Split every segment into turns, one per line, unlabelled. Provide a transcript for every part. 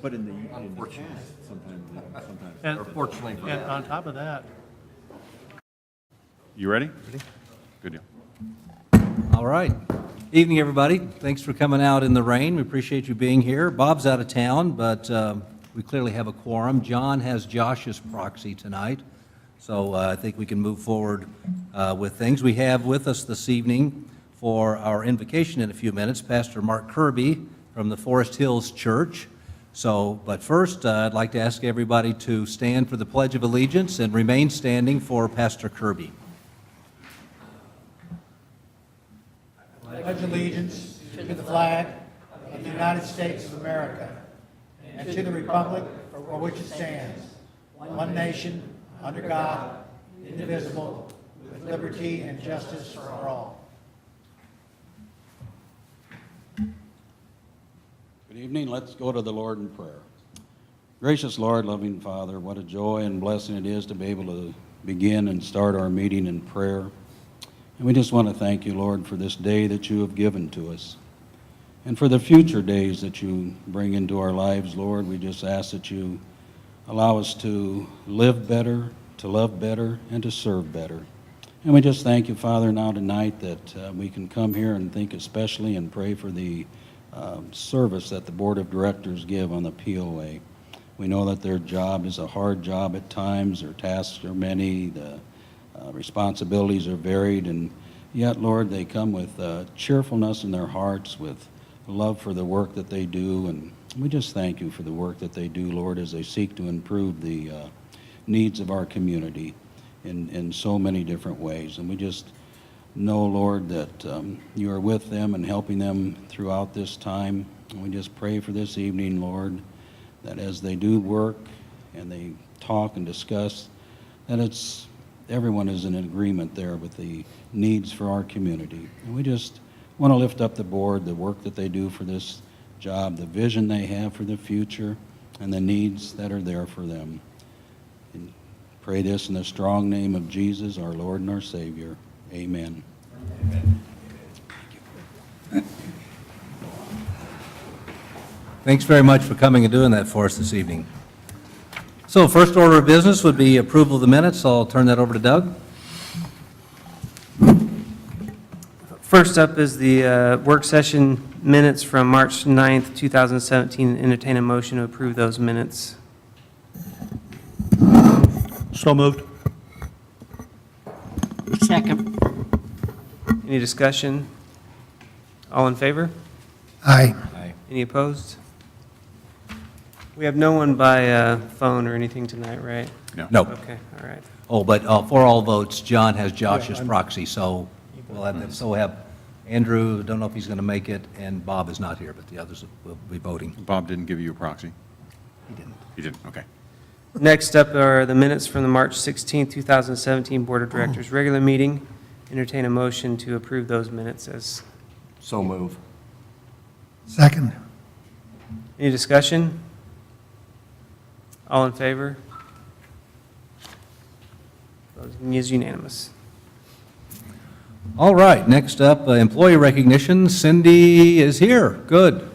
But in the past, sometimes.
And,
Fortunately for
and
that.
on top of that,
You ready? Good deal.
All right. Evening, everybody. Thanks for coming out in the rain. We appreciate you being here. Bob's out of town, but we clearly have a quorum. John has Josh's proxy tonight, so I think we can move forward with things. We have with us this evening for our invocation in a few minutes, Pastor Mark Kirby from the Forest Hills Church. But first, I'd like to ask everybody to stand for the Pledge of Allegiance and remain standing for Pastor Kirby.
Pledge allegiance to the flag of the United States of America and to the republic for which it stands, one nation, under God, indivisible, with liberty and justice for all.
Good evening. Let's go to the Lord in prayer. Gracious Lord, loving Father, what a joy and blessing it is to be able to begin and start our meeting in prayer. And we just want to thank you, Lord, for this day that you have given to us. And for the future days that you bring into our lives, Lord, we just ask that you allow us to live better, to love better, and to serve better. And we just thank you, Father, now tonight that we can come here and think especially and pray for the service that the Board of Directors give on the POA. We know that their job is a hard job at times, their tasks are many, the responsibilities are varied, and yet, Lord, they come with cheerfulness in their hearts, with love for the work that they do, and we just thank you for the work that they do, Lord, as they seek to improve the needs of our community in so many different ways. And we just know, Lord, that you are with them and helping them throughout this time. And we just pray for this evening, Lord, that as they do work and they talk and discuss, that everyone is in agreement there with the needs for our community. And we just want to lift up the board, the work that they do for this job, the vision they have for the future, and the needs that are there for them. And pray this in the strong name of Jesus, our Lord and our Savior. Amen.
Amen. Thanks very much for coming and doing that for us this evening. So first order of business would be approval of the minutes. I'll turn that over to Doug.
First up is the work session minutes from March 9th, 2017. Entertain a motion to approve those minutes.
so moved.
Second.
Any discussion? All in favor?
Aye.
Aye.
Any opposed? We have no one by phone or anything tonight, right?
No.
Okay, all right.
Oh, but for all votes, John has Josh's proxy, so we'll have them. So we'll have Andrew, don't know if he's going to make it, and Bob is not here, but the others will be voting.
Bob didn't give you a proxy?
He didn't.
He didn't, okay.
Next up are the minutes from the March 16th, 2017 Board of Directors regular meeting. Entertain a motion to approve those minutes as.
So move.
Second.
Any discussion? All in favor? Voting is unanimous.
All right, next up, employee recognition. Cindy is here. Good.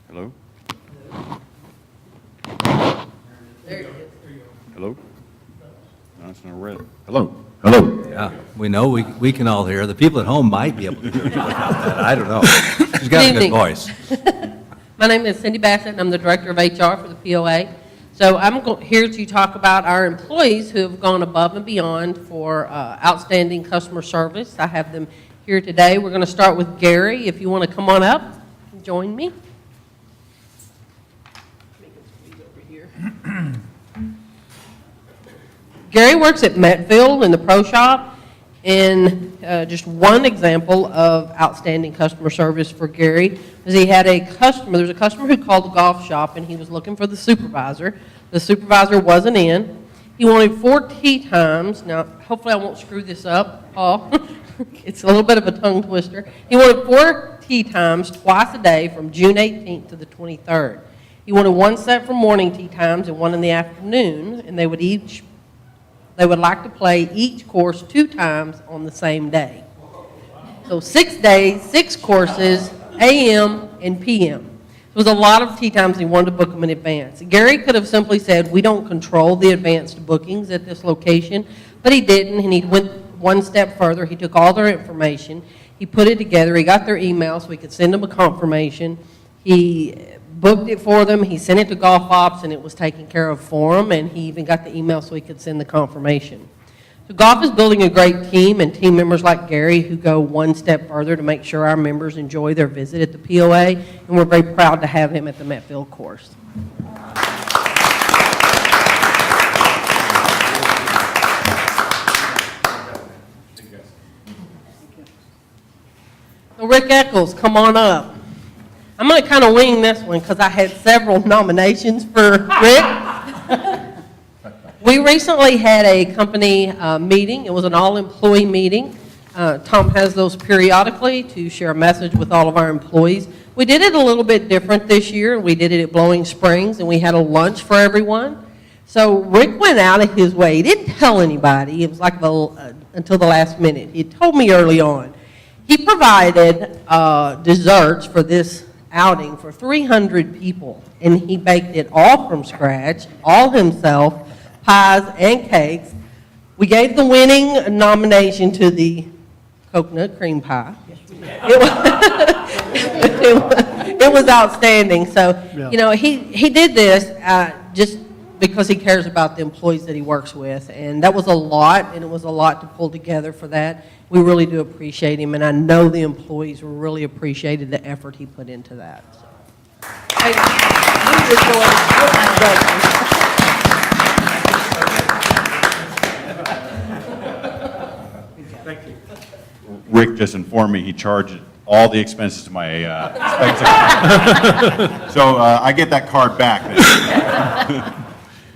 Hello? Hello? No, it's not red. Hello? Hello?
Yeah, we know, we can all hear. The people at home might be able to hear without that. I don't know. She's got a good
Good evening.
voice.
My name is Cindy Bassett, and I'm the Director of HR for the POA. So I'm here to talk about our employees who have gone above and beyond for outstanding customer service. I have them here today. We're going to start with Gary. If you want to come on up and join me. Gary works at Metville in the pro shop, and just one example of outstanding customer service for Gary is he had a customer, there was a customer who called the golf shop and he was looking for the supervisor. The supervisor wasn't in. He wanted 4 tee times. Now, hopefully I won't screw this up, Paul. It's a little bit of a tongue twister. He wanted 4 tee times twice a day from June 18th to the 23rd. He wanted one set for morning tea times and one in the afternoon, and they would like to play each course 2 times on the same day. So 6 days, 6 courses, AM and PM. It was a lot of tea times, and he wanted to book them in advance. Gary could have simply said, we don't control the advanced bookings at this location, but he didn't, and he went one step further. He took all their information, he put it together, he got their email so he could send them a confirmation. He booked it for them, he sent it to Golf Ops, and it was taken care of for him, and he even got the email so he could send the confirmation. So Golf is building a great team, and team members like Gary who go one step further to make sure our members enjoy their visit at the POA, and we're very proud to have him at the Metfield course. So Rick Eccles, come on up. I'm going to kind of wing this one because I had several nominations for Rick. We recently had a company meeting. It was an all-employee meeting. Tom has those periodically to share a message with all of our employees. We did it a little bit different this year. We did it at Blowing Springs, and we had a lunch for everyone. So Rick went out of his way. He didn't tell anybody. It was like until the last minute. He told me early on. He provided desserts for this outing for 300 people, and he baked it all from scratch, all himself, pies and cakes. We gave the winning nomination to the coconut cream pie. It was outstanding. So, you know, he did this just because he cares about the employees that he works with, and that was a lot, and it was a lot to pull together for that. We really do appreciate him, and I know the employees really appreciated the effort he put into that. So.
Rick just informed me he charged all the expenses to my expense account. So I get that card back.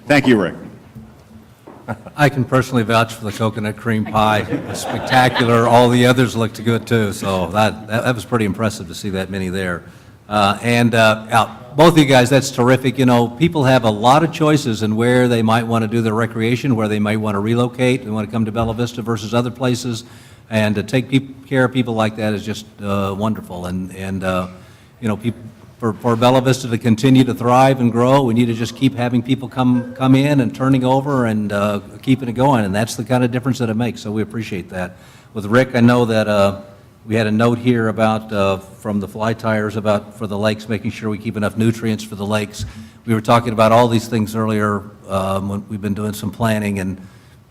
Thank you, Rick.
I can personally vouch for the coconut cream pie. It was spectacular. All the others looked good too, so that was pretty impressive to see that many there. Both of you guys, that's terrific. You know, people have a lot of choices in where they might want to do their recreation, where they might want to relocate, they want to come to Bella Vista versus other places, and to take care of people like that is just wonderful. And you know, for Bella Vista to continue to thrive and grow, we need to just keep having people come in and turning over and keeping it going, and that's the kind of difference that it makes, so we appreciate that. With Rick, I know that we had a note here about, from the fly tires for the lakes, making sure we keep enough nutrients for the lakes. We were talking about all these things earlier when we've been doing some planning, and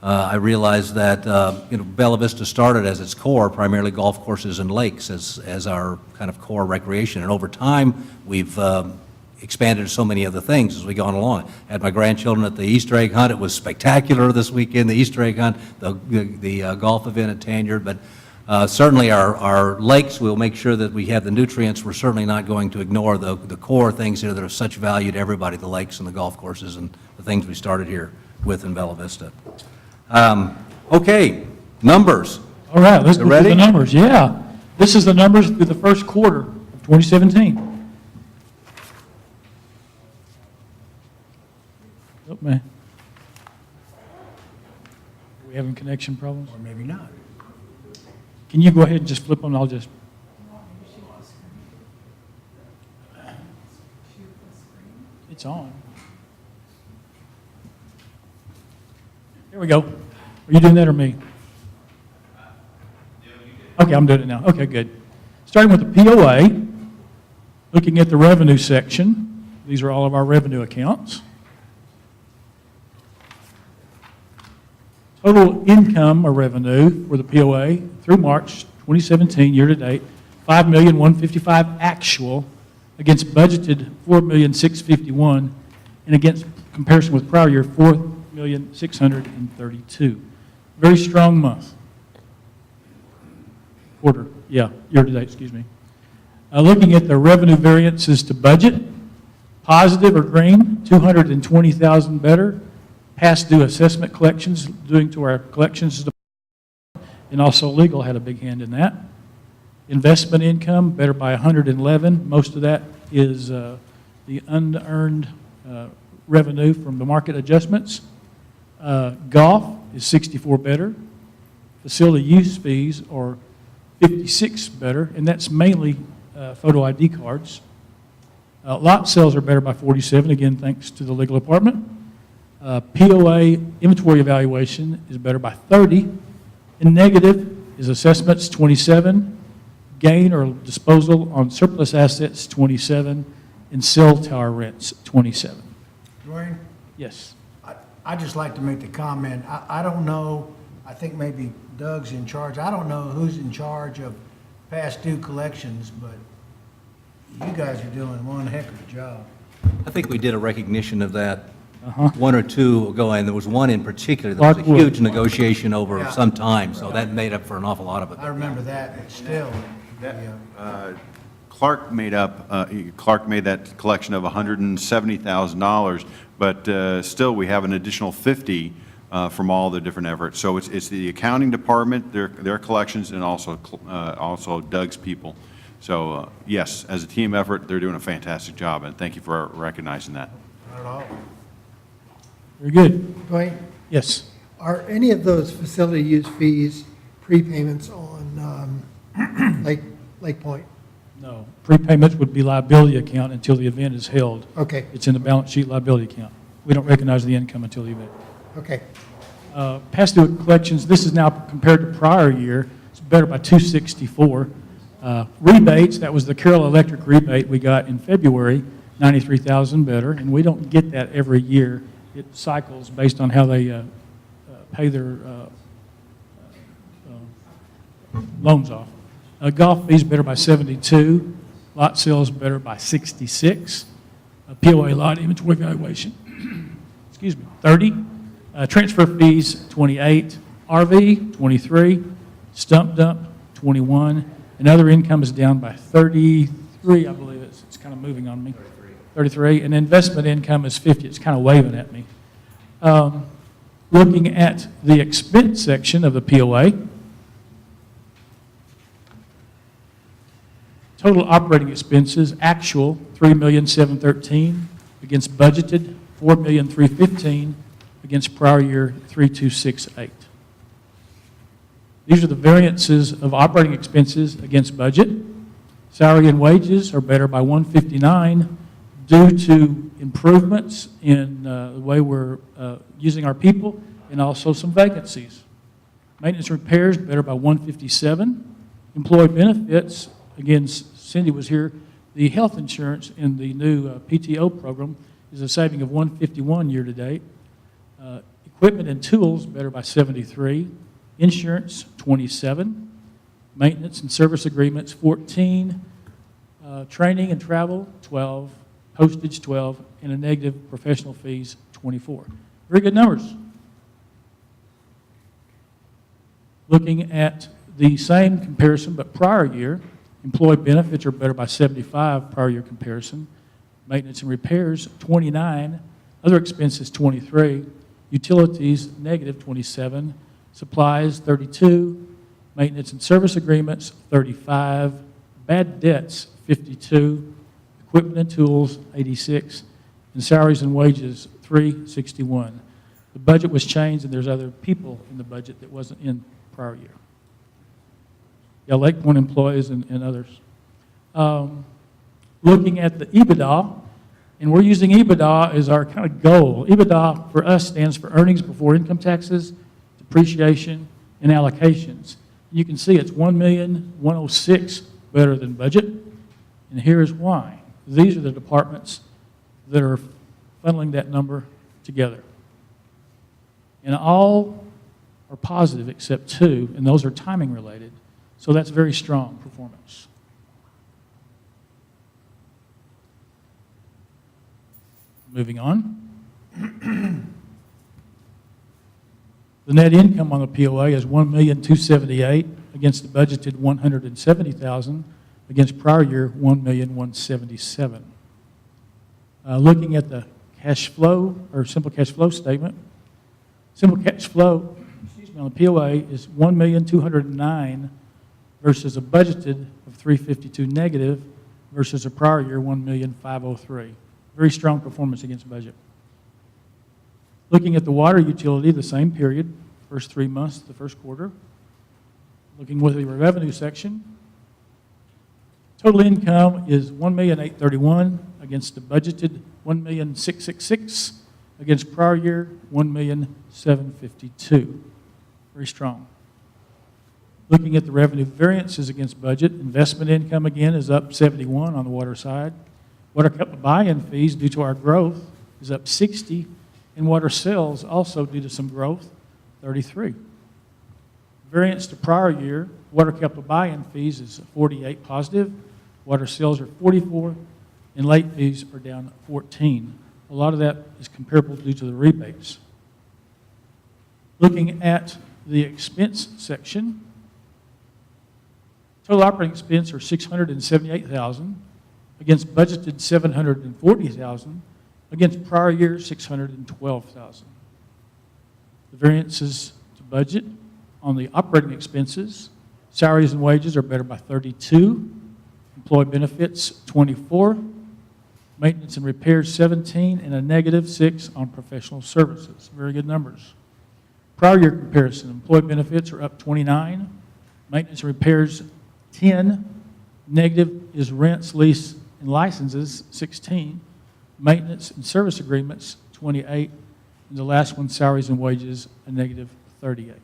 I realized that you know, Bella Vista started as its core, primarily golf courses and lakes as our kind of core recreation. And over time, we've expanded to so many other things as we've gone along. I had my grandchildren at the Easter egg hunt. It was spectacular this weekend, the Easter egg hunt, the golf event at Tanyard. But certainly our lakes, we'll make sure that we have the nutrients. We're certainly not going to ignore the core things here that are such value to everybody, the lakes and the golf courses and the things we started here with in Bella Vista. Okay, numbers.
All right, let's go through
ready?
the numbers. Yeah. This is the numbers through the first quarter of 2017. Oh, man. Are we having connection problems?
Or maybe not.
Can you go ahead and just flip them? I'll just. It's on. There we go. Are you doing that or me? Okay, I'm doing it now. Okay, good. Starting with the POA, looking at the revenue section. These are all of our revenue accounts. Total income or revenue for the POA through March 2017, year-to-date, $5,155,000 actual against budgeted $4,651,000, and against comparison with prior year, $4,632,000. Very strong month. Quarter, yeah, year-to-date, excuse me. Looking at the revenue variances to budget, positive or green, $220,000 better. Past due assessment collections, due to our collections department, and also legal had a big hand in that. Investment income, better by $111,000. Most of that is the unearned revenue from the market adjustments. Golf is 64 better. Facility use fees are 56 better, and that's mainly photo ID cards. Lot sales are better by 47, again, thanks to the legal department. POA inventory evaluation is better by 30, and negative is assessments 27, gain or disposal on surplus assets 27, and cell tower rents 27.
Dwayne,
Yes.
I'd just like to make the comment, I don't know, I think maybe Doug's in charge. I don't know who's in charge of past due collections, but you guys are doing one heck of a job.
I think we did a recognition of that
Uh-huh.
one or two ago, and there was one in particular that was a
Lockwood.
huge negotiation over
Yeah.
some time, so that made up for an awful lot of it.
I remember that, but still.
Clark made that collection of $170,000, but still, we have an additional 50 from all the different efforts. So it's the accounting department, their collections, and also Doug's people. So yes, as a team effort, they're doing a fantastic job, and thank you for recognizing that.
Not at all.
Very good.
Dwayne,
Yes.
are any of those facility use fees prepayments on Lake Point?
No. Prepayments would be liability account until the event is held.
Okay,
It's in the balance sheet liability account. We don't recognize the income until the event.
okay.
Past due collections, this is now compared to prior year, it's better by 264. Rebates, that was the Carroll Electric rebate we got in February, 93,000 better, and we don't get that every year. It cycles based on how they pay their loans off. Golf fees better by 72, lot sales better by 66, POA lot inventory valuation, excuse me, 30, transfer fees 28, RV 23, stump dump 21, and other income is down by 33, I believe it's kind of moving on me. 33, and investment income is 50. It's kind of waving at me. Looking at the expense section of the POA, total operating expenses, actual $3,713,000 against budgeted $4,315,000 against prior year $3,268,000. These are the variances of operating expenses against budget. Salary and wages are better by $159,000 due to improvements in the way we're using our people and also some vacancies. Maintenance and repairs better by $157,000. Employee benefits, again, Cindy was here, the health insurance in the new PTO program is a saving of $151,000 year to date. Equipment and tools better by $73,000. Insurance $27,000. Maintenance and service agreements $14,000. Training and travel $12,000. Postage $12,000, and a negative professional fees $24,000. Very good numbers. Looking at the same comparison but prior year, employee benefits are better by $75,000 prior year comparison. Maintenance and repairs $29,000, other expenses $23,000, utilities negative $27,000, supplies $32,000, maintenance and service agreements $35,000, bad debts $52,000, equipment and tools, 86, and salaries and wages, 361. The budget was changed, and there's other people in the budget that wasn't in prior year. Yeah, Lake Point employees and others. Looking at the EBITDA, and we're using EBITDA as our kind of goal. EBITDA for us stands for earnings before income taxes, depreciation, and allocations. You can see it's $1,106,000 better than budget, and here's why. These are the departments that are funneling that number together. And all are positive except two, and those are timing related. So that's very strong performance. Moving on. The net income on the POA is $1,278,000 against the budgeted $170,000 against prior year $1,177,000. Looking at the cash flow or simple cash flow statement, simple cash flow, on the POA is $1,209,000 versus a budgeted of $352,000 negative versus a prior year $1,503,000. Very strong performance against budget. Looking at the water utility, the same period, first 3 months, the first quarter. Looking with the revenue section, total income is $1,831,000 against the budgeted $1,666,000, against prior year $1,752,000. Very strong. Looking at the revenue variances against budget, investment income again is up 71 on the water side. Water capital buy-in fees due to our growth is up 60, and water sales also due to some growth, 33. Variance to prior year, water capital buy-in fees is 48 positive, water sales are 44, and late fees are down 14. A lot of that is comparable due to the rebates. Looking at the expense section, total operating expense are $678,000 against budgeted $740,000 against prior year $612,000. The variances to budget on the operating expenses, salaries and wages are better by 32, employee benefits 24, maintenance and repairs 17, and a -6 on professional services. Very good numbers. Prior year comparison, employee benefits are up 29, maintenance and repairs 10, negative is rents, lease, and licenses 16, maintenance and service agreements 28, and the last one, salaries and wages, a -38.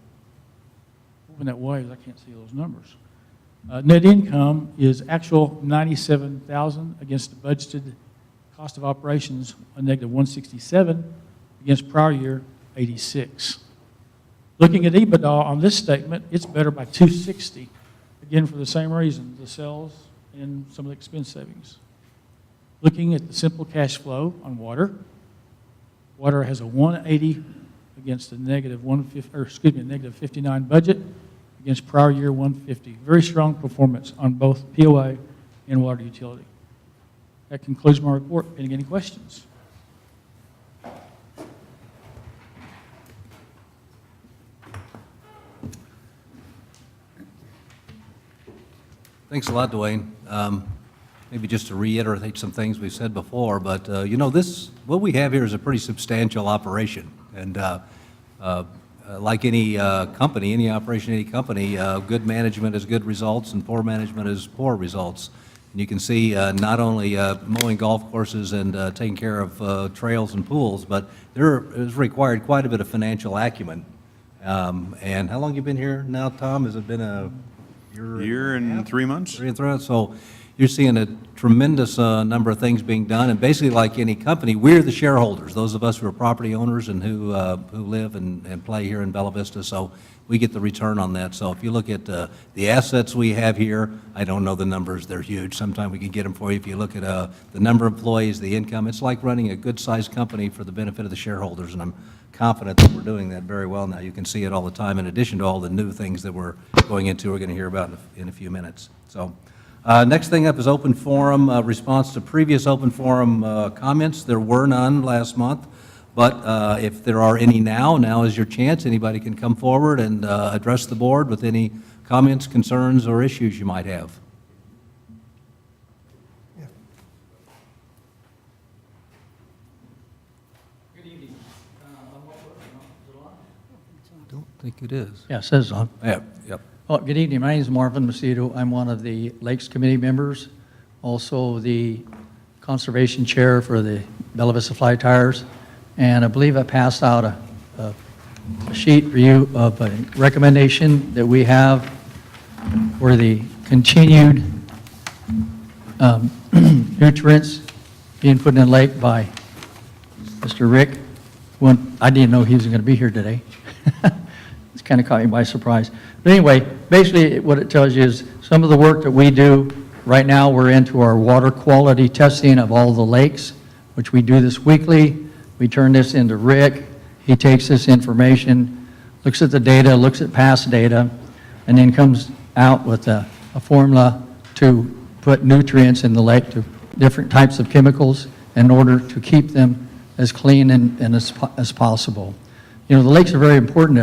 When that waves, I can't see those numbers. Net income is actual $97,000 against the budgeted cost of operations, a -167, against prior year, 86. Looking at EBITDA on this statement, it's better by 260, again for the same reason, the sales and some of the expense savings. Looking at the simple cash flow on water, water has a 180 against a -59 budget, against prior year 150. Very strong performance on both POA and water utility. That concludes my report. Any questions?
Thanks a lot, Dwayne. Maybe just to reiterate some things we've said before, but you know, what we have here is a pretty substantial operation. And like any company, any operation, any company, good management is good results and poor management is poor results. And you can see not only mowing golf courses and taking care of trails and pools, but there is required quite a bit of financial acumen. And how long you been here now, Tom? Has it been a
Year and 3 months?
3 and 3 months. So you're seeing a tremendous number of things being done, and basically like any company, we're the shareholders, those of us who are property owners and who live and play here in Bella Vista, so we get the return on that. So if you look at the assets we have here, I don't know the numbers, they're huge. Sometime we can get them for you. If you look at the number of employees, the income, it's like running a good-sized company for the benefit of the shareholders, and I'm confident that we're doing that very well now. You can see it all the time, in addition to all the new things that we're going into, we're going to hear about in a few minutes. So next thing up is open forum, response to previous open forum comments. There were none last month, but if there are any now is your chance. Anybody can come forward and address the board with any comments, concerns, or issues you might have. I don't think it is.
Yeah, it says on.
Yeah, yep.
Well, good evening. My name is Marvin Macedo. I'm one of the Lakes Committee members, also the Conservation Chair for the Bella Vista Fly Tires, and I believe I passed out a sheet for you of a recommendation that we have for the continued nutrients being put in the lake by Mr. Rick. I didn't know he was going to be here today. It's kind of caught me by surprise. But anyway, basically what it tells you is some of the work that we do right now, we're into our water quality testing of all the lakes, which we do this weekly. We turn this into Rick. He takes this information, looks at the data, looks at past data, and then comes out with a formula to put nutrients in the lake, to different types of chemicals, in order to keep them as clean and as possible. You know, the lakes are very important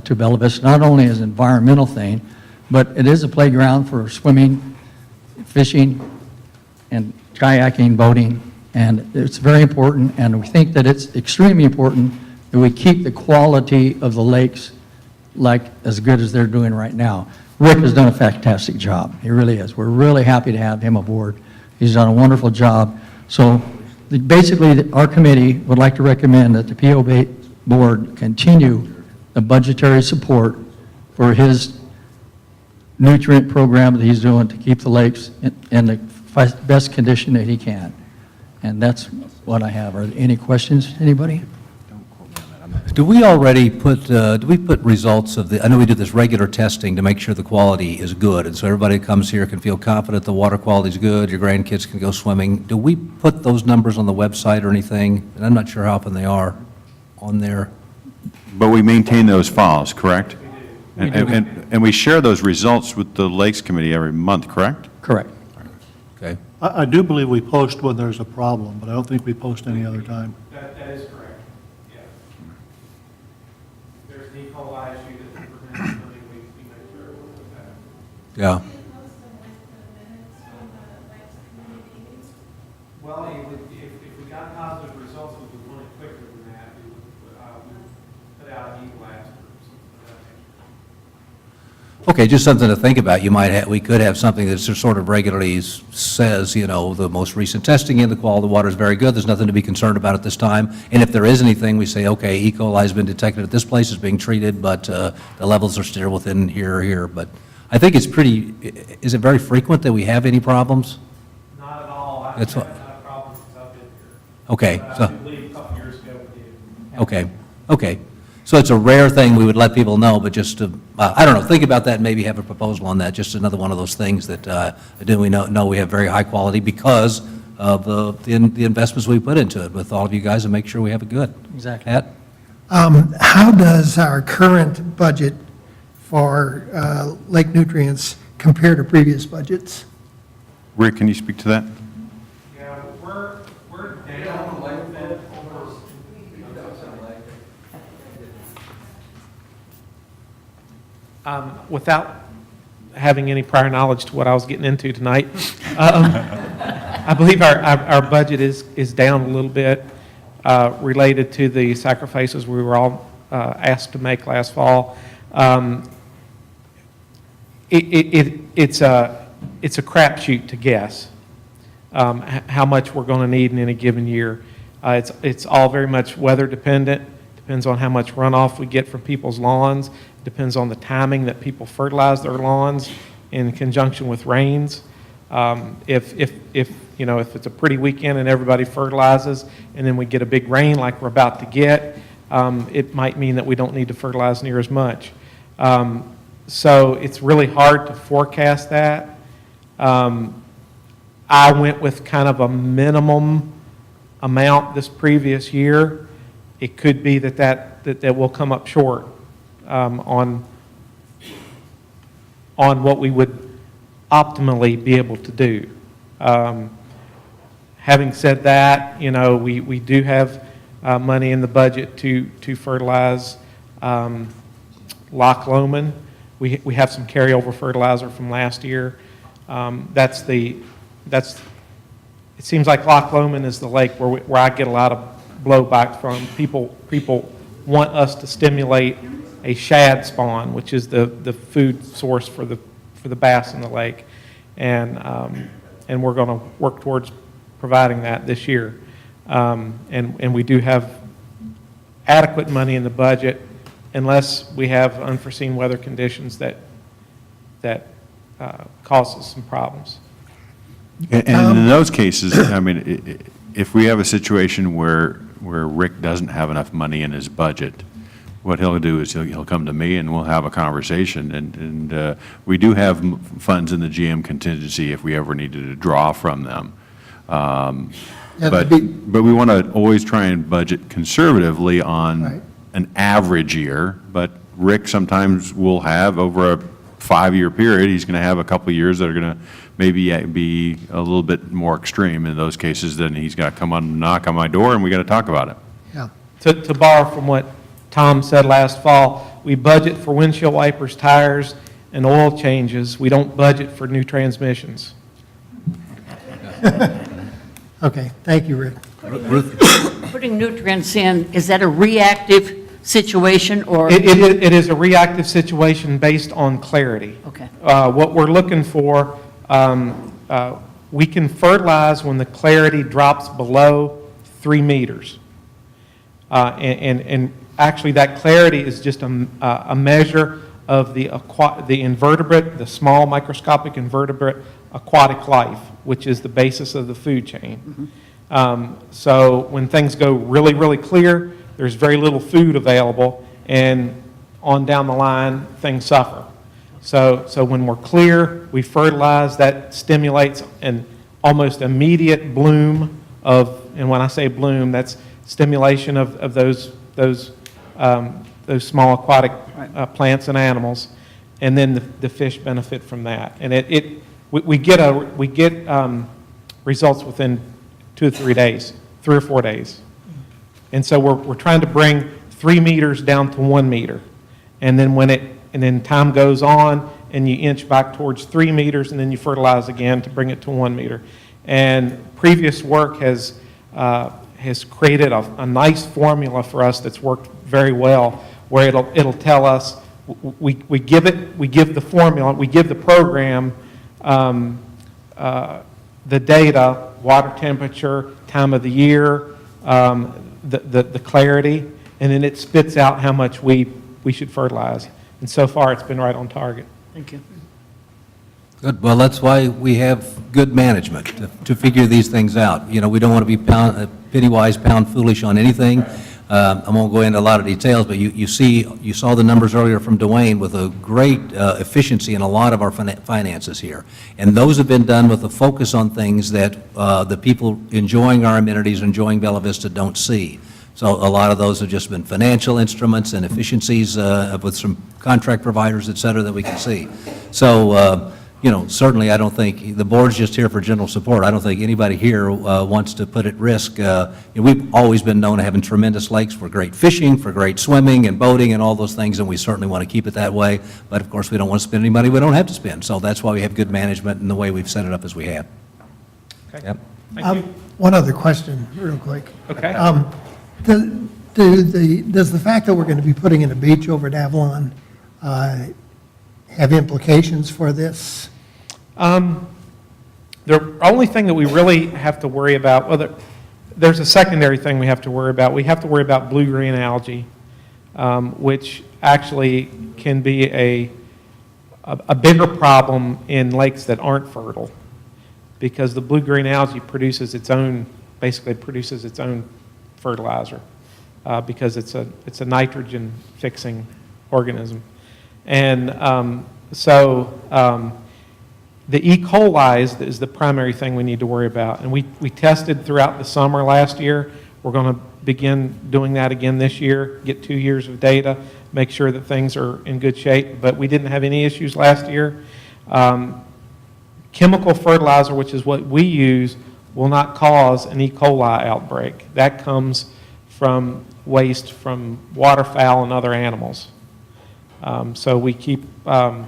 to Bella Vista, not only as an environmental thing, but it is a playground for swimming, fishing, and kayaking, boating, And it's very important, and we think that it's extremely important that we keep the quality of the lakes like as good as they're doing right now. Rick has done a fantastic job. He really is. We're really happy to have him aboard. He's done a wonderful job. So basically, our committee would like to recommend that the POA board continue the budgetary support for his nutrient program that he's doing to keep the lakes in the best condition that he can. And that's what I have. Are there any questions, anybody?
Do we already put, do we put results of the, I know we do this regular testing to make sure the quality is good, and so everybody that comes here can feel confident the water quality is good, your grandkids can go swimming. Do we put those numbers on the website or anything? And I'm not sure how often they are on there.
But we maintain those files, correct? And we share those results with the Lakes Committee every month, correct?
Correct.
Okay.
I do believe we post when there's a problem, but I don't think we post any other time.
That is correct, yeah. There's an E. coli issue that we're going to, we make sure with that.
Yeah.
Well, if we got positive results, we would want it quicker than that. We would put out an e-blast or something of that nature.
Okay, just something to think about. You might have, we could have something that just sort of regularly says, you know, the most recent testing in the quality of the water is very good. There's nothing to be concerned about at this time. And if there is anything, we say, okay, E. coli has been detected at this place, is being treated, but the levels are still within here or here. But I think it's pretty, is it very frequent that we have any problems?
Not at all. I
That's
think
what-
that's not a problem since I've been here.
Okay,
But
so.
I do believe a couple years ago we did.
Okay, okay. So it's a rare thing we would let people know, but just to, I don't know, think about that and maybe have a proposal on that. Just another one of those things that do we know we have very high quality because of the investments we put into it with all of you guys and make sure we have it good.
Exactly.
Pat?
How does our current budget for lake nutrients compare to previous budgets?
Rick, can you speak to that?
Yeah, we're down a little bit over. Without having any prior knowledge to what I was getting into tonight, I believe our budget is down a little bit related to the sacrifices we were all asked to make last fall. It's a crapshoot to guess how much we're going to need in any given year. It's all very much weather dependent. Depends on how much runoff we get from people's lawns. Depends on the timing that people fertilize their lawns in conjunction with rains. If it's a pretty weekend and everybody fertilizes, and then we get a big rain like we're about to get, it might mean that we don't need to fertilize near as much. So it's really hard to forecast that. I went with kind of a minimum amount this previous year. It could be that will come up short on what we would optimally be able to do. Having said that, we do have money in the budget to fertilize Loch Lomond. We have some carryover fertilizer from last year. It seems like Loch Lomond is the lake where I get a lot of blowback from. People want us to stimulate a shad spawn, which is the food source for the bass in the lake, and we're going to work towards providing that this year. And we do have adequate money in the budget, unless we have unforeseen weather conditions that cause us some problems.
And in those cases, I mean, if we have a situation where Rick doesn't have enough money in his budget, what he'll do is he'll come to me and we'll have a conversation. And we do have funds in the GM contingency if we ever needed to draw from them. But we want to always try and budget conservatively on
Right.
an average year. But Rick sometimes will have, over a 5-year period, he's going to have a couple of years that are going to maybe be a little bit more extreme. In those cases, then he's got to come on, knock on my door, and we got to talk about it.
Yeah.
To borrow from what Tom said last fall, we budget for windshield wipers, tires, and oil changes. We don't budget for new transmissions.
Okay, thank you, Rick.
Ruth?
Putting nutrients in, is that a reactive situation or?
It is a reactive situation based on clarity.
Okay.
What we're looking for, we can fertilize when the clarity drops below 3 meters. And actually, that clarity is just a measure of the invertebrate, the small microscopic invertebrate aquatic life, which is the basis of the food chain. So when things go really, really clear, there's very little food available, and on down the line, things suffer. So when we're clear, we fertilize, that stimulates an almost immediate bloom of, and when I say bloom, that's stimulation of those small aquatic plants and animals, and then the fish benefit from that. And we get results within 2 or 3 days, 3 or 4 days. And so we're trying to bring 3 meters down to 1 meter. And then time goes on, and you inch back towards 3 meters, and then you fertilize again to bring it to 1 meter. And previous work has created a nice formula for us that's worked very well, where it'll tell us, we give the formula, we give the program the data, water temperature, time of the year, the clarity, and then it spits out how much we should fertilize. And so far, it's been right on target.
Thank you.
Good. Well, that's why we have good management, to figure these things out. You know, we don't want to be penny wise, pound foolish on anything. I won't go into a lot of details, but you saw the numbers earlier from Dwayne with a great efficiency in a lot of our finances here. And those have been done with a focus on things that the people enjoying our amenities, enjoying Bella Vista don't see. So a lot of those have just been financial instruments and efficiencies with some contract providers, et cetera, that we can see. So, you know, certainly I don't think, the board's just here for general support. I don't think anybody here wants to put at risk. We've always been known to having tremendous lakes for great fishing, for great swimming and boating and all those things, and we certainly want to keep it that way. But of course, we don't want to spend any money we don't have to spend. So that's why we have good management and the way we've set it up as we have.
Okay.
Yep.
Thank you.
One other question, real quick.
Okay.
Does the fact that we're going to be putting in a beach over at Avalon have implications for this?
The only thing that we really have to worry about, well, there's a secondary thing we have to worry about. We have to worry about blue-green algae, which actually can be a bigger problem in lakes that aren't fertile, because the blue-green algae basically produces its own fertilizer, because it's a nitrogen-fixing organism. And the E. coli is the primary thing we need to worry about. And we tested throughout the summer last year. We're going to begin doing that again this year, get 2 years of data, make sure that things are in good shape. But we didn't have any issues last year. Chemical fertilizer, which is what we use, will not cause an E. coli outbreak. That comes from waste from waterfowl and other animals. So we keep our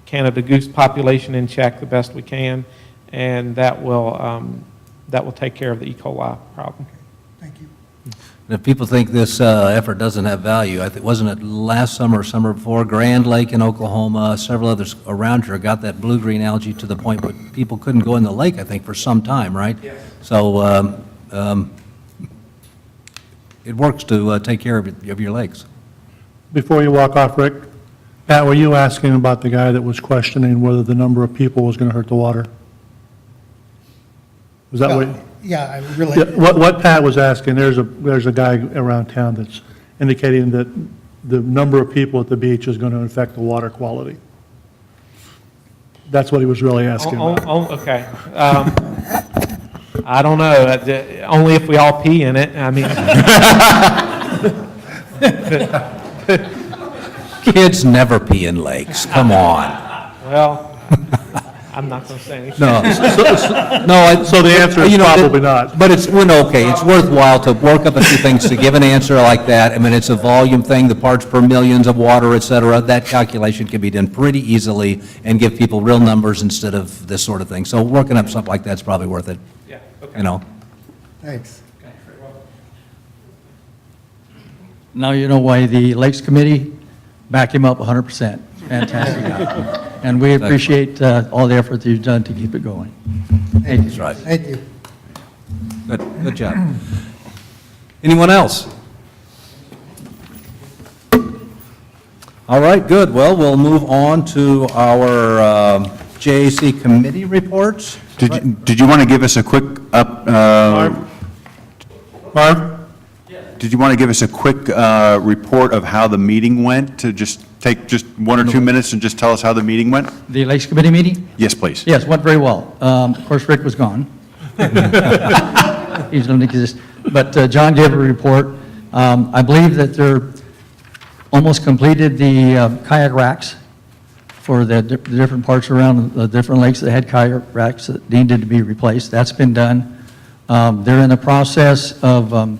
Canada goose population in check the best we can, and that will take care of the E. coli problem.
Thank you.
And if people think this effort doesn't have value, wasn't it last summer or summer before, Grand Lake in Oklahoma, several others around here got that blue-green algae to the point where people couldn't go in the lake, I think, for some time, right? Yes. So it works to take care of your lakes.
Before you walk off, Rick, Pat, were you asking about the guy that was questioning whether the number of people was going to hurt the water? Was that what?
Yeah, I really.
Yeah, what Pat was asking, there's a guy around town that's indicating that the number of people at the beach is going to affect the water quality. That's what he was really asking about.
Okay. I don't know. Only if we all pee in it. I mean.
Kids never pee in lakes. Come on.
Well, I'm not going to say anything.
No.
So the answer is probably not.
But it's, well, okay, it's worthwhile to work up a few things to give an answer like that. I mean, it's a volume thing, the parts per millions of water, et cetera. That calculation can be done pretty easily and give people real numbers instead of this sort of thing. So working up something like that's probably worth it,
Yeah, okay.
you know?
Thanks.
Now you know why the Lakes Committee backed him up 100%. Fantastic guy. And we appreciate all the effort that you've done to keep it going. Thank you.
That's right.
Thank you.
Good job. Anyone else? All right, good. Well, we'll move on to our JAC committee reports.
Did you want to give us a quick
Marv?
Did you want to give us a quick report of how the meeting went? To just take just 1 or 2 minutes and just tell us how the meeting went?
The Lakes Committee meeting?
Yes, please.
Yes, went very well. Of course, Rick was gone. He doesn't exist. But John gave a report. I believe that they're almost completed the kayak racks for the different parts around the different lakes that had kayak racks that needed to be replaced. That's been done. They're in the process of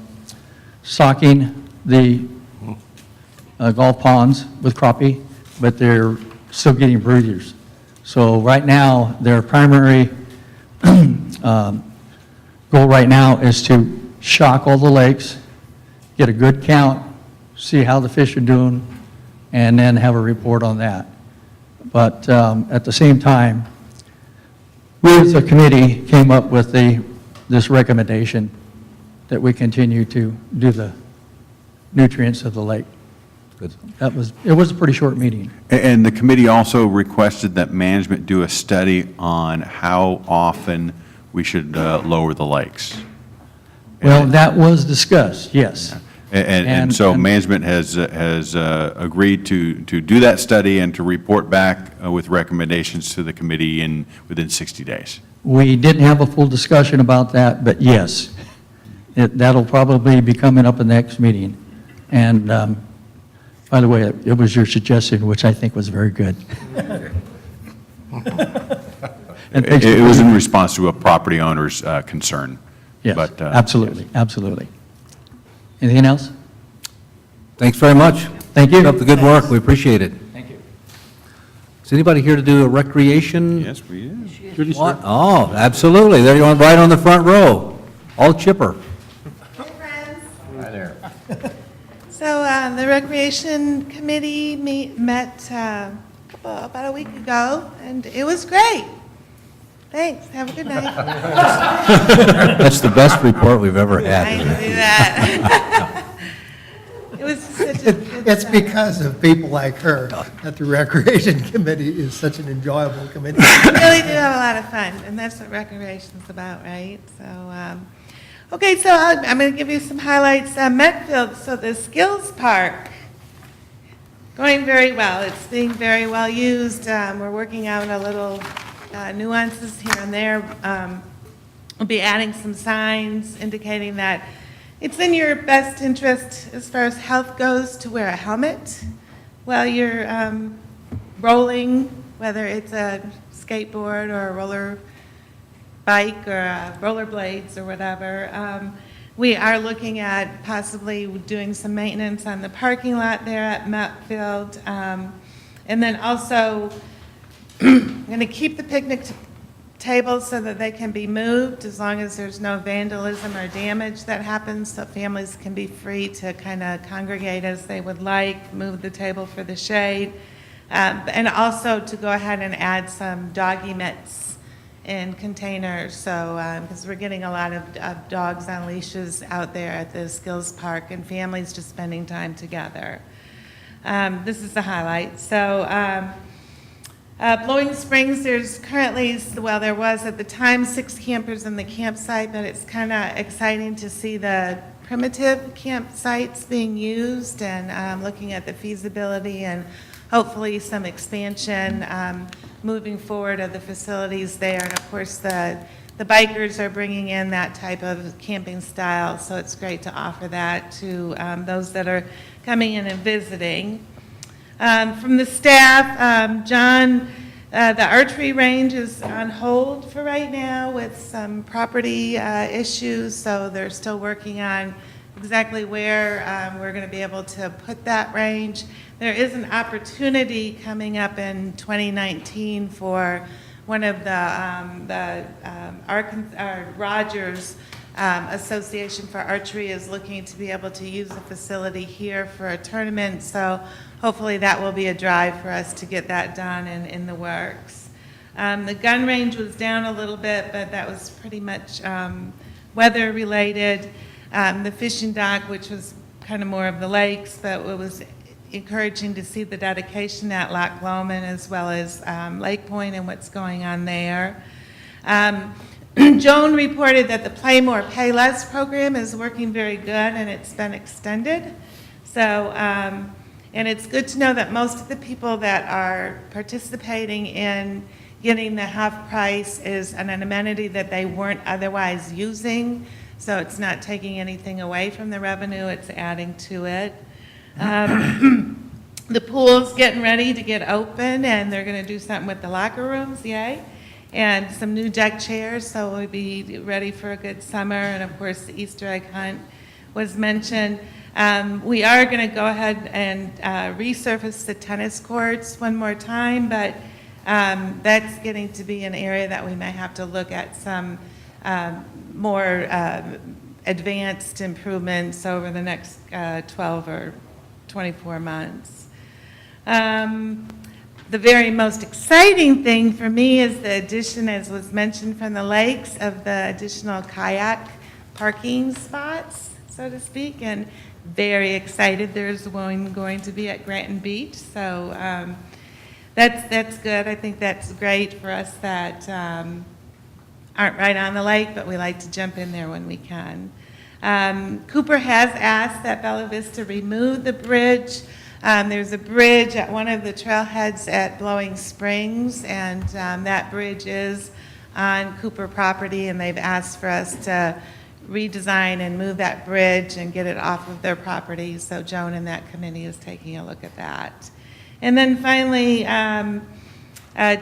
socking the golf ponds with crappie, but they're still getting breeders. So right now, their primary goal right now is to shock all the lakes, get a good count, see how the fish are doing, and then have a report on that. But at the same time, we as a committee came up with this recommendation that we continue to do the nutrients of the lake.
Good.
It was a pretty short meeting.
And the committee also requested that management do a study on how often we should lower the lakes.
Well, that was discussed, yes.
And so management has agreed to do that study and to report back with recommendations to the committee within 60 days.
We didn't have a full discussion about that, but yes, that'll probably be coming up in the next meeting. And by the way, it was your suggestion, which I think was very good.
It was in response to a property owner's concern.
Yes,
But,
absolutely,
yes.
absolutely. Anything else?
Thanks very much.
Thank you.
Keep up the good work, we appreciate it.
Thank you.
Is anybody here to do a recreation?
Yes, we do.
What? Oh, absolutely, there you are, right on the front row, all chipper.
Hi there. So the Recreation Committee met about a week ago, and it was great. Thanks, have a good night.
That's the best report we've ever had.
I can do that. It was such a good
It's
time.
because of people like her that the Recreation Committee is such an enjoyable committee.
We really do have a lot of fun, and that's what recreation's about, right? So, okay, so I'm going to give you some highlights. Metfield, so the Skills Park, going very well. It's being very well used. We're working out a little nuances here and there. We'll be adding some signs indicating that it's in your best interest as far as health goes to wear a helmet while you're rolling, whether it's a skateboard or a roller bike or rollerblades or whatever. We are looking at possibly doing some maintenance on the parking lot there at Metfield. And then also, I'm going to keep the picnic tables so that they can be moved as long as there's no vandalism or damage that happens, so families can be free to kind of congregate as they would like, move the table for the shade, and also to go ahead and add some doggy mitts in containers, so, because we're getting a lot of dogs on leashes out there at the Skills Park and families just spending time together. This is the highlight. So, Blowing Springs, there's currently, well, there was at the time 6 campers in the campsite, but it's kind of exciting to see the primitive campsites being used and looking at the feasibility and hopefully some expansion moving forward of the facilities there. And of course, the bikers are bringing in that type of camping style, so it's great to offer that to those that are coming in and visiting. From the staff, John The archery range is on hold for right now with some property issues, so they're still working on exactly where we're going to be able to put that range. There is an opportunity coming up in 2019 for one of the Rogers Association for Archery is looking to be able to use the facility here for a tournament, so hopefully that will be a drive for us to get that done and in the works. The gun range was down a little bit, but that was pretty much weather related. The fishing dock, which was kind of more of the lakes, but it was encouraging to see the dedication at Loch Lomond as well as Lake Point and what's going on there. Joan reported that the Play More, Pay Less program is working very good and it's been extended. So, and it's good to know that most of the people that are participating in getting the half price is an amenity that they weren't otherwise using. So it's not taking anything away from the revenue, it's adding to it. The pool's getting ready to get open and they're going to do something with the locker rooms, yay. And some new deck chairs, so we'll be ready for a good summer. And of course, the Easter egg hunt was mentioned. We are going to go ahead and resurface the tennis courts one more time, but that's getting to be an area that we may have to look at some more advanced improvements over the next 12 or 24 months. The very most exciting thing for me is the addition, as was mentioned from the lakes, of the additional kayak parking spots, so to speak, and very excited. There's one going to be at Granton Beach, so that's good. I think that's great for us that aren't right on the lake, but we like to jump in there when we can. Cooper has asked that Bella Vista remove the bridge. There's a bridge at one of the trailheads at Blowing Springs, and that bridge is on Cooper property, and they've asked for us to redesign and move that bridge and get it off of their property. So Joan and that committee is taking a look at that. And then finally,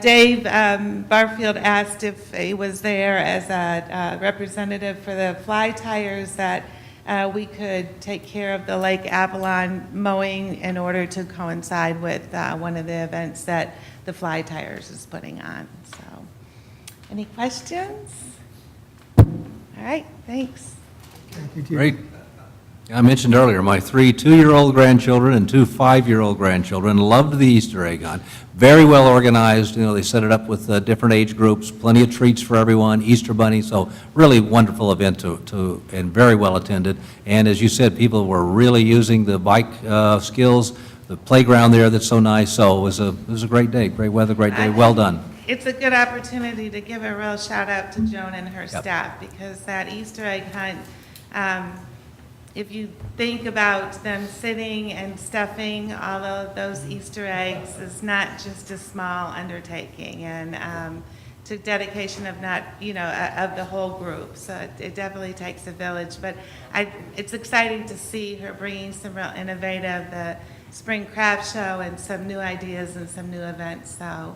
Dave Barfield asked if he was there as a representative for the fly tires, that we could take care of the Lake Avalon mowing in order to coincide with one of the events that the Fly Tires is putting on. So, any questions? All right, thanks.
Thank you, Judy.
Great. I mentioned earlier, my 3 2-year-old grandchildren and 2 5-year-old grandchildren loved the Easter egg hunt. Very well organized, they set it up with different age groups, plenty of treats for everyone, Easter bunny, so really wonderful event and very well attended. And as you said, people were really using the bike skills, the playground there that's so nice, so it was a great day, great weather, great day, well done.
It's a good opportunity to give a real shout out to Joan and her staff, because that Easter egg hunt, if you think about them sitting and stuffing all of those Easter eggs, is not just a small undertaking, and to dedication of of the whole group. So it definitely takes a village. But it's exciting to see her bringing some real innovative, the spring craft show, and some new ideas and some new events. So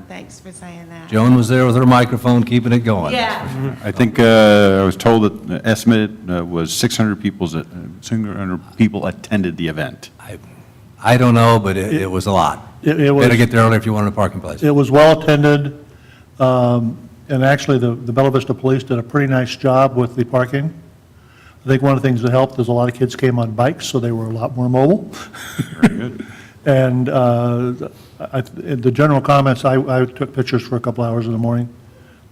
thanks for saying that.
Joan was there with her microphone, keeping it going.
Yeah.
I think I was told that the estimate was 600 people attended the event.
I don't know, but it was a lot.
It was.
Better get there early if you wanted a parking place.
It was well-attended, and actually, the Bella Vista Police did a pretty nice job with the parking. I think one of the things that helped is a lot of kids came on bikes, so they were a lot more mobile.
Very good.
And the general comments, I took pictures for a couple hours in the morning,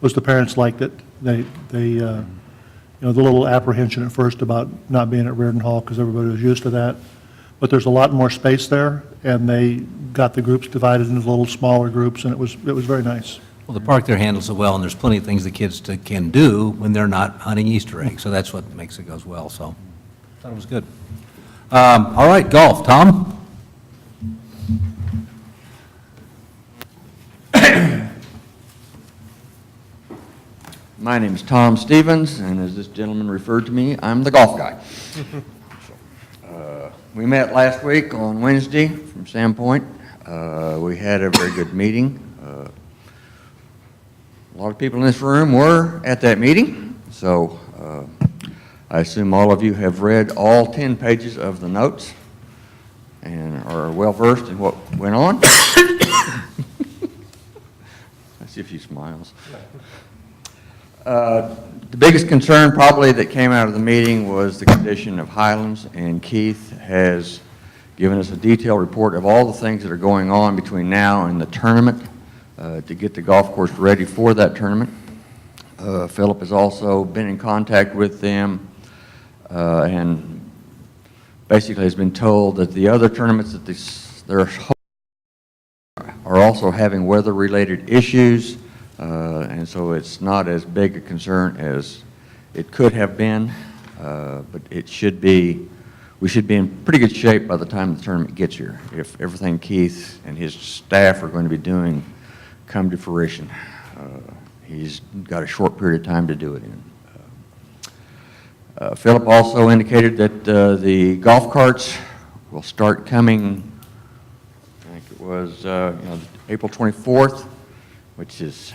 was the parents liked it. They the little apprehension at first about not being at Reardon Hall because everybody was used to that. But there's a lot more space there, and they got the groups divided into little smaller groups, and it was very nice.
Well, the park there handles it well, and there's plenty of things the kids can do when they're not hunting Easter eggs, so that's what makes it goes well, so I thought it was good. All right, golf. Tom?
My name is Tom Stevens, and as this gentleman referred to me, I'm the golf guy. We met last week on Wednesday from Sandpoint. We had a very good meeting. a lot of people in this room were at that meeting, so I assume all of you have read all 10 pages of the notes and are well-versed in what went on. I see a few smiles. The biggest concern probably that came out of the meeting was the condition of Highlands, and Keith has given us a detailed report of all the things that are going on between now and the tournament to get the golf course ready for that tournament. Philip has also been in contact with them and basically has been told that the other tournaments that they're are also having weather-related issues, and so it's not as big a concern as it could have been, but it should be, we should be in pretty good shape by the time the tournament gets here, if everything Keith and his staff are going to be doing come to fruition. He's got a short period of time to do it in. Philip also indicated that the golf carts will start coming, I think it was April 24th, which is,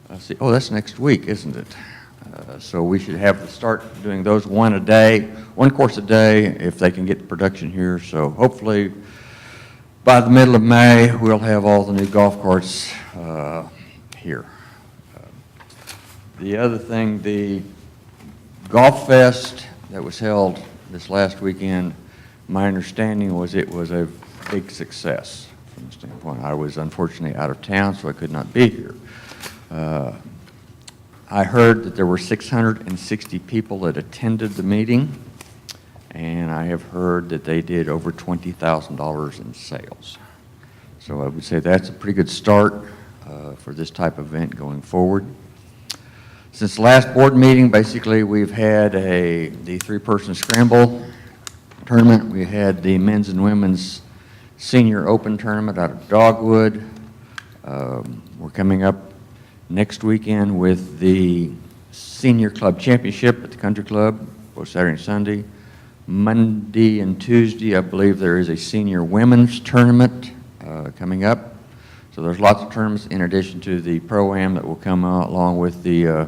let's see, oh, that's next week, isn't it? So we should have to start doing those one course a day, if they can get the production here. So hopefully by the middle of May, we'll have all the new golf carts here. The other thing, the Golf Fest that was held this last weekend, my understanding was it was a big success from the standpoint. I was unfortunately out of town, so I could not be here. I heard that there were 660 people that attended the meeting, and I have heard that they did over $20,000 in sales. So I would say that's a pretty good start for this type of event going forward. Since the last board meeting, basically, we've had the 3-person scramble tournament. We had the men's and women's senior open tournament out of Dogwood. We're coming up next weekend with the senior club championship at the country club, both Saturday and Sunday. Monday and Tuesday, I believe there is a senior women's tournament coming up. So there's lots of tournaments in addition to the Pro-Am that will come along with the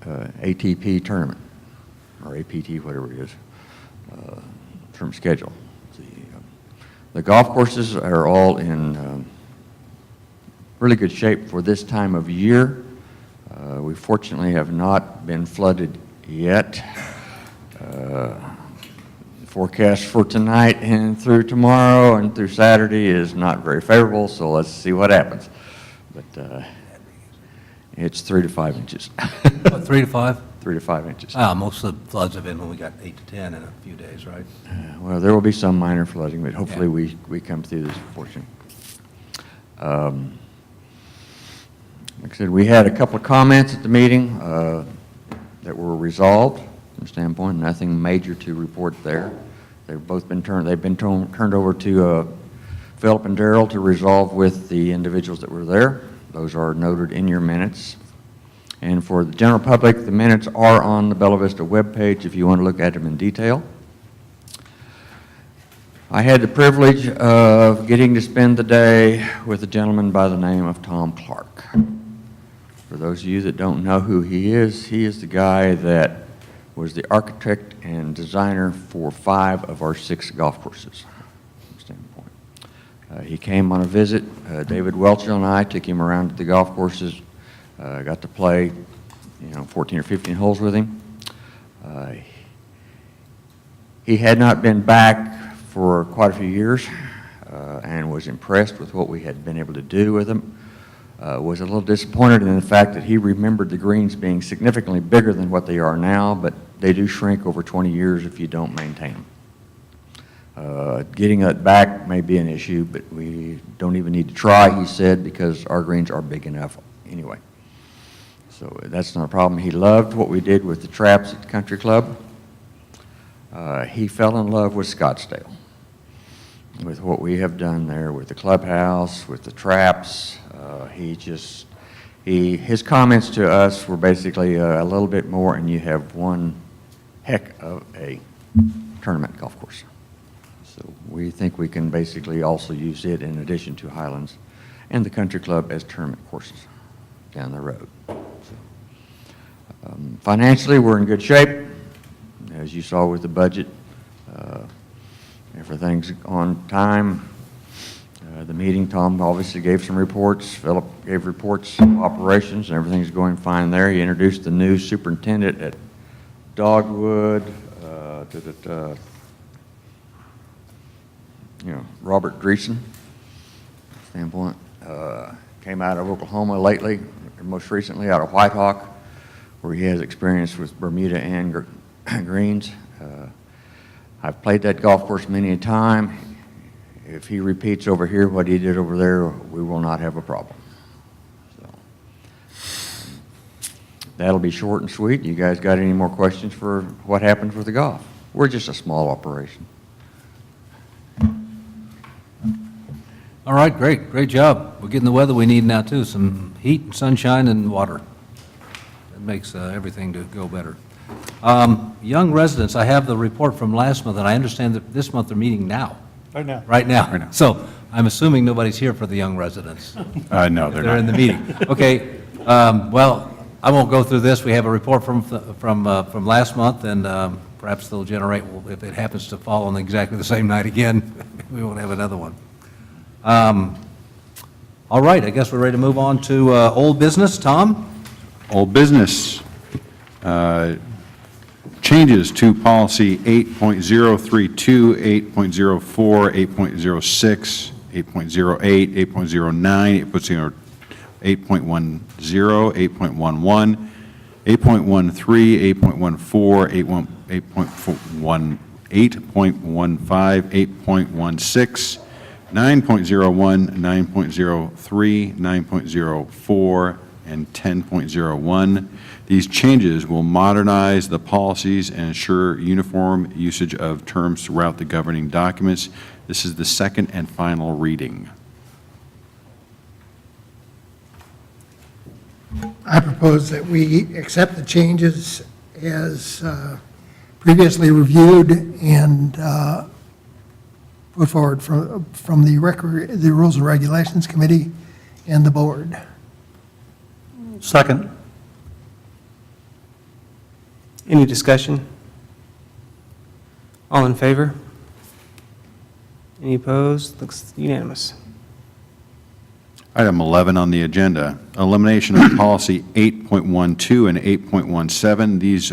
ATP tournament, or APT, whatever it is, tournament schedule. The golf courses are all in really good shape for this time of year. We fortunately have not been flooded yet. The forecast for tonight and through tomorrow and through Saturday is not very favorable, so let's see what happens. But it's 3 to 5 inches.
What, 3 to 5?
3 to 5 inches.
Most of the floods have been when we got 8 to 10 in a few days, right?
Well, there will be some minor flooding, but hopefully we come through this fortune. Like I said, we had a couple of comments at the meeting that were resolved from the standpoint, nothing major to report there. They've been turned over to Philip and Darrell to resolve with the individuals that were there. Those are noted in your minutes. And for the general public, the minutes are on the Bella Vista webpage if you want to look at them in detail. I had the privilege of getting to spend the day with a gentleman by the name of Tom Clark. For those of you that don't know who he is the guy that was the architect and designer for 5 of our 6 golf courses. He came on a visit. David Welchel and I took him around to the golf courses. Got to play, 14 or 15 holes with him. He had not been back for quite a few years and was impressed with what we had been able to do with him. Was a little disappointed in the fact that he remembered the greens being significantly bigger than what they are now, but they do shrink over 20 years if you don't maintain them. Getting that back may be an issue, but we don't even need to try, he said, because our greens are big enough anyway. So that's not a problem. He loved what we did with the traps at the country club. He fell in love with Scottsdale, with what we have done there with the clubhouse, with the traps. His comments to us were basically a little bit more, and you have one heck of a tournament golf course. So we think we can basically also use it in addition to Highlands and the country club as tournament courses. down the road. Financially, we're in good shape. As you saw with the budget, everything's on time. The meeting, Tom obviously gave some reports, Philip gave reports of operations, and everything's going fine there. He introduced the new superintendent at Dogwood, Robert Dreesen standpoint. Came out of Oklahoma lately, most recently out of Whitehawk, where he has experience with Bermuda and greens. I've played that golf course many a time. If he repeats over here what he did over there, we will not have a problem. So, that'll be short and sweet. You guys got any more questions for what happens with the golf? We're just a small operation.
All right, great job. We're getting the weather we need now, too, some heat and sunshine and water. That makes everything to go better. Young residents, I have the report from last month, and I understand that this month they're meeting now. Right now. So I'm assuming nobody's here for the young residents.
No, they're not.
In the meeting. Okay, well, I won't go through this. We have a report from last month, and perhaps they'll generate, well, if it happens to fall on exactly the same night again, we won't have another one. All right, I guess we're ready to move on to old business. Tom?
Old business. Changes to policy 8.032, 8.04, 8.06, 8.08, 8.09, 8.10, 8.10, 8.11, 8.13, 8.14, 8.15, 8.16, 9.01, 9.03, 9.04, and 10.01. These changes will modernize the policies and ensure uniform usage of terms throughout the governing documents. This is the second and final reading.
I propose that we accept the changes as previously reviewed and put forward from the Rules and Regulations Committee and the board.
Second.
Any discussion? All in favor? Any opposed? Looks unanimous.
Item 11 on the agenda, elimination of policy 8.12 and 8.17. These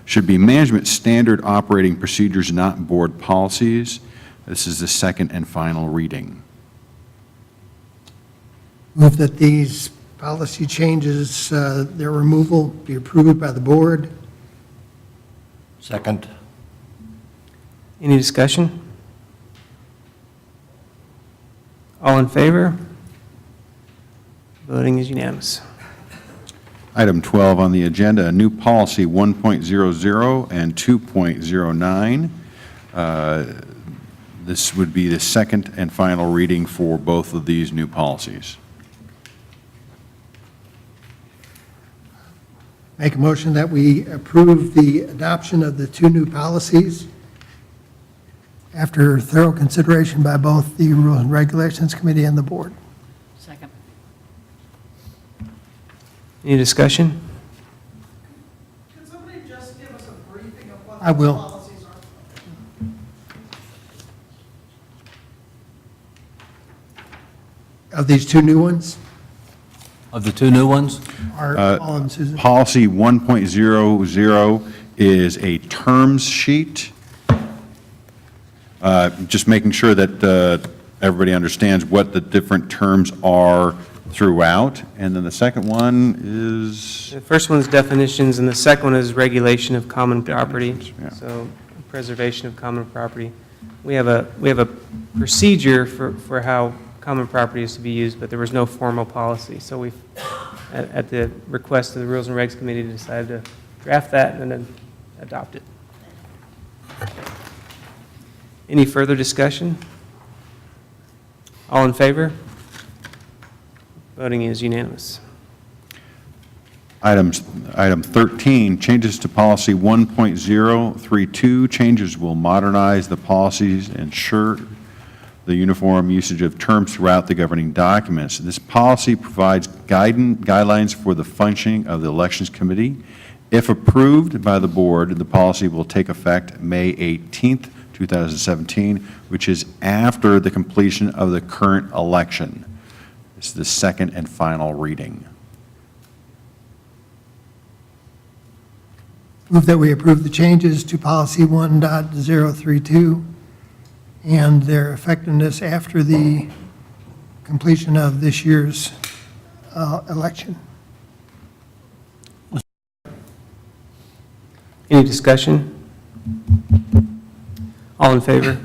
should be management standard operating procedures, not board policies. This is the second and final reading.
Move that these policy changes, their removal be approved by the board.
Second.
Any discussion? All in favor? Voting is unanimous.
Item 12 on the agenda, new policy 1.00 and 2.09. This would be the second and final reading for both of these new policies.
Make a motion that we approve the adoption of the two new policies after thorough consideration by both the Rules and Regulations Committee and the board.
Second.
Any discussion?
Can somebody just give us a briefing of what the policies are? Of these two new ones?
Of the two new ones?
Paul and Susan?
Policy 1.00 is a terms sheet. Just making sure that everybody understands what the different terms are throughout. And then the second one is?
The first one is definitions, and the second one is regulation of common property.
Yeah.
So preservation of common property. We have a procedure for how common property is to be used, but there was no formal policy. So we've, at the request of the Rules and Regs Committee, decided to draft that and then adopt it. Any further discussion? All in favor? Voting is unanimous.
Item 13, changes to policy 1.032. Changes will modernize the policies and ensure the uniform usage of terms throughout the governing documents. This policy provides guidelines for the functioning of the Elections Committee. If approved by the board, the policy will take effect May 18th, 2017, which is after the completion of the current election. This is the second and final reading.
Move that we approve the changes to policy 1.032 and their effectiveness after the completion of this year's election.
Any discussion? All in favor?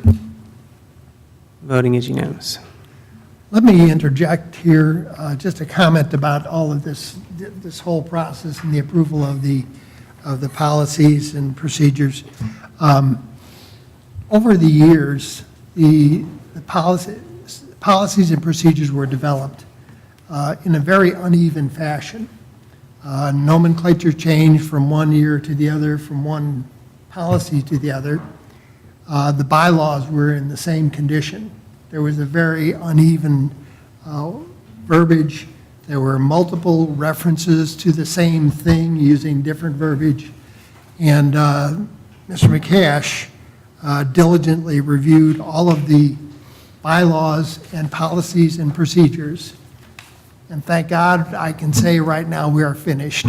Voting is unanimous.
Let me interject here just a comment about all of this whole process and the approval of the policies and procedures. Over the years, the policies and procedures were developed in a very uneven fashion. Nomenclature changed from one year to the other, from one policy to the other. The bylaws were in the same condition. There was a very uneven verbiage. There were multiple references to the same thing using different verbiage. And Mr. McCash diligently reviewed all of the bylaws and policies and procedures. And thank God I can say right now we are finished,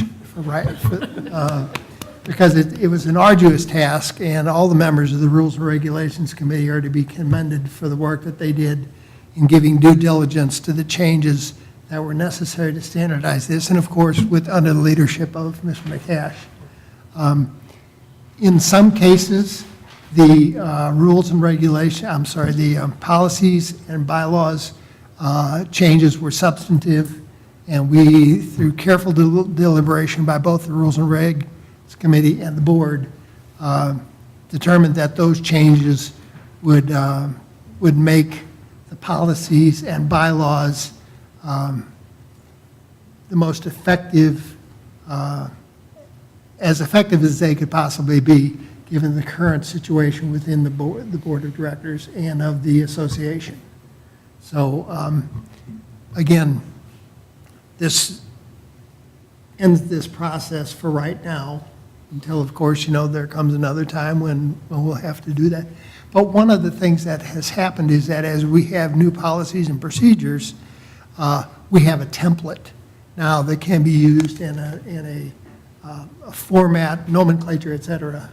because it was an arduous task, and all the members of the Rules and Regulations Committee are to be commended for the work that they did in giving due diligence to the changes that were necessary to standardize this, and of course, under the leadership of Mr. McCash. In some cases, the rules and the policies and bylaws changes were substantive, and we, through careful deliberation by both the Rules and Regs Committee and the board, determined that those changes would make the policies and bylaws the most effective, as effective as they could possibly be, given the current situation within the board of directors and of the association. So, again, this ends this process for right now, until, of course, there comes another time when we'll have to do that. But one of the things that has happened is that as we have new policies and procedures, we have a template now that can be used in a format, nomenclature, et cetera,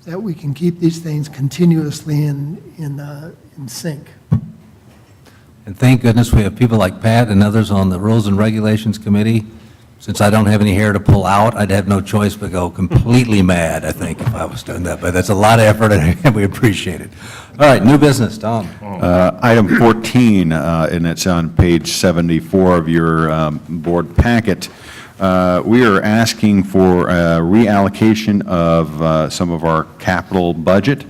that we can keep these things continuously in sync.
And thank goodness we have people like Pat and others on the Rules and Regulations Committee. Since I don't have any hair to pull out, I'd have no choice but go completely mad, I think, if I was doing that. But that's a lot of effort, and we appreciate it. All right, new business, Tom.
Item 14, and it's on page 74 of your board packet. We are asking for a reallocation of some of our capital budget.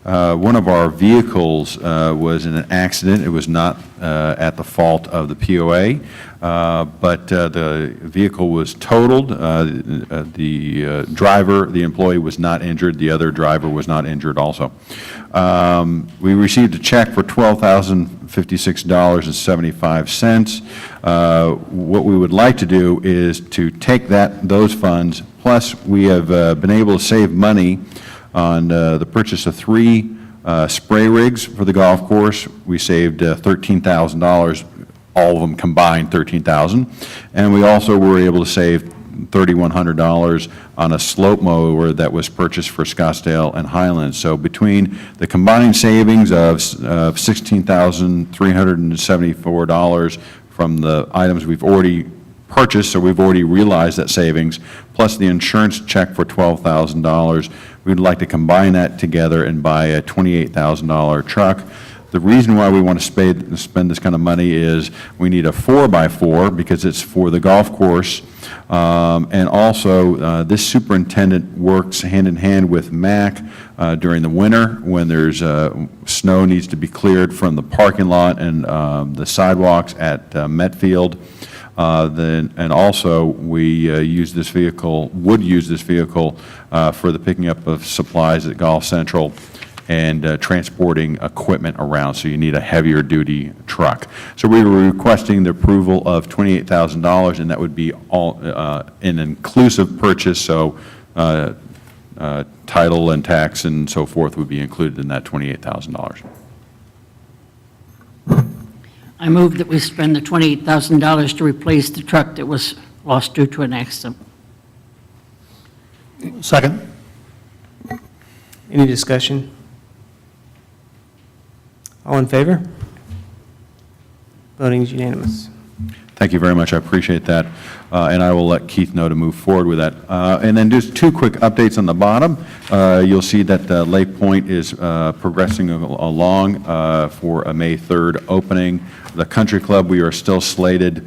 One of our vehicles was in an accident. It was not at the fault of the POA, but the vehicle was totaled. The driver, the employee, was not injured. The other driver was not injured also. We received a check for $12,056.75. What we would like to do is to take those funds, plus we have been able to save money on the purchase of 3 spray rigs for the golf course. We saved $13,000, all of them combined $13,000, and we also were able to save $3,100 on a slope mower that was purchased for Scottsdale and Highlands. So between the combined savings of $16,374 from the items we've already purchased, so we've already realized that savings, plus the insurance check for $12,000, we'd like to combine that together and buy a $28,000 truck. The reason why we want to spend this kind of money is we need a 4x4 because it's for the golf course, and also this superintendent works hand in hand with MAC during the winter when there's snow needs to be cleared from the parking lot and the sidewalks at Metfield. And also we would use this vehicle for the picking up of supplies at Golf Central and transporting equipment around, so you need a heavier-duty truck. So we were requesting the approval of $28,000, and that would be all an inclusive purchase, so title and tax and so forth would be included in that $28,000.
I move that we spend the $28,000 to replace the truck that was lost due to an accident.
Second?
Any discussion? All in favor? Voting is unanimous.
Thank you very much. I appreciate that. And I will let Keith know to move forward with that. And then just two quick updates on the bottom. You'll see that Lake Point is progressing along for a May 3rd opening. The Country Club, we are still slated.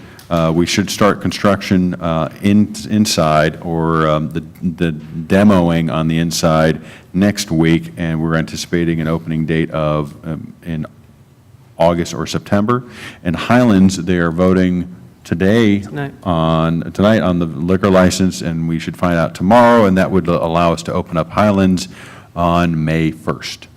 We should start construction inside, or the demoing on the inside next week, and we're anticipating an opening date of in August or September. And Highlands, they are voting tonight on the liquor license, and we should find out tomorrow, and that would allow us to open up Highlands on May 1st.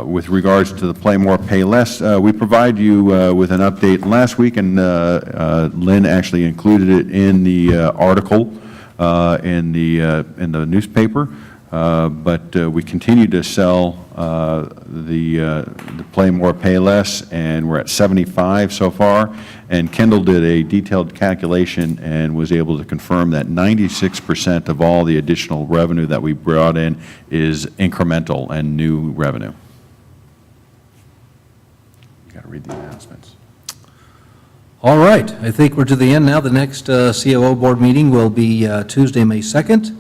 With regards to the Play More, Pay Less, we provide you with an update last week, and Lynn actually included it in the article in the newspaper. But we continue to sell the Play More, Pay Less, and we're at 75 so far. And Kendall did a detailed calculation and was able to confirm that 96% of all the additional revenue that we brought in is incremental and new revenue. You got to read the announcements.
All right, I think we're to the end now. The next COO board meeting will be Tuesday, May 2nd.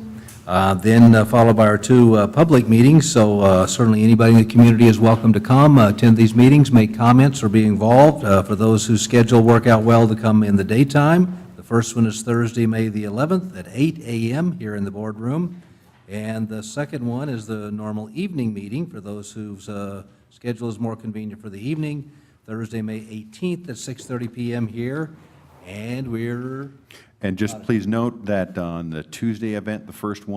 Then followed by our two public meetings, so certainly anybody in the community is welcome to come, attend these meetings, make comments, or be involved. For those whose schedule work out well to come in the daytime, the first one is Thursday, May the 11th at 8 a.m. here in the boardroom, and the second one is the normal evening meeting for those whose schedule is more convenient for the evening, Thursday, May 18th at 6:30 p.m. here, and we're...
And just please note that on the Tuesday event, the first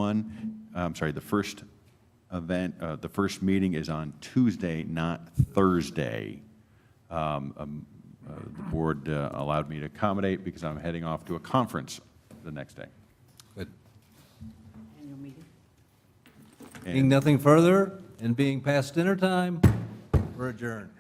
meeting is on Tuesday, not Thursday. The board allowed me to accommodate because I'm heading off to a conference the next day.
Good.
Annual meeting.
Being nothing further and being past dinner time, we're adjourned.